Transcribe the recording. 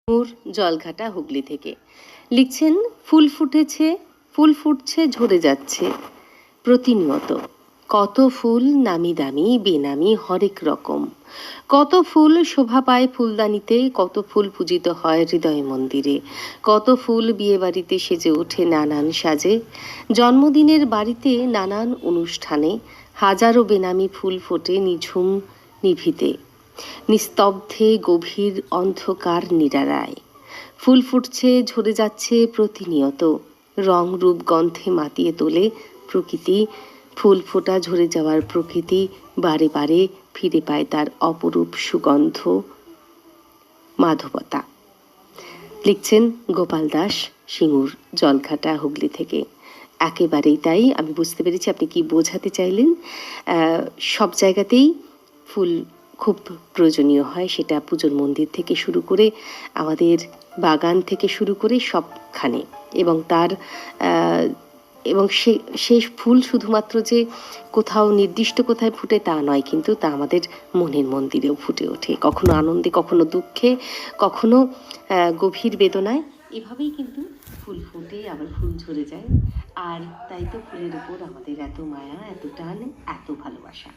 মোর জলঘাটা হুগলি থেকে লিখছেন, ফুল ফুটেছে, ফুল ফুটছে, ঝরে যাচ্ছে প্রতিনিয়ত। কত ফুল নামি দামি বেনামি হরেক রকম, কত ফুল শোভা পায় ফুলদানিতে, কত ফুল পূজিত হয় হৃদয় মন্দিরে, কত ফুল বিয়ে বাড়িতে সেজে ওঠে নানান সাজে, জন্মদিনের বাড়িতে নানান অনুষ্ঠানে হাজারো বেনামি ফুল ফোটে নিঝুম নিভিতে, নিস্তব্ধে গভীর অন্ধকার নিরালায়। ফুল ফুটছে, ঝরে যাচ্ছে প্রতিনিয়ত, রং রূপ গন্ধে মাতিয়ে তোলে প্রকৃতি। ফুল ফোটা ঝরে যাওয়ার প্রকৃতি বারে বারে ফিরে পায় তার অপরূপ সুগন্ধ মাধবতা। লিখছেন গোপাল দাস, সিঙ্গুর জলঘাটা হুগলি থেকে। একেবারেই তাই, আমি বুঝতে পেরেছি আপনি কি বোঝাতে চাইলেন। সব জায়গাতেই ফুল খুব প্রয়োজনীয় হয়, সেটা পুজোর মন্দির থেকে শুরু করে আমাদের বাগান থেকে শুরু করে সবখানে। এবং তার এবং সেই ফুল শুধুমাত্র যে কোথাও নির্দিষ্ট কোথায় ফুটে তা নয়, কিন্তু তা আমাদের মনের মন্দিরেও ফুটে ওঠে, কখনো আনন্দে, কখনো দুঃখে, কখনো গভীর বেদনায়। এভাবেই কিন্তু ফুল ফোটে, আবার ফুল ঝরে যায়। আর তাই তো ফুলের উপর আমাদের এত মায়া, এত টান, এত ভালোবাসা।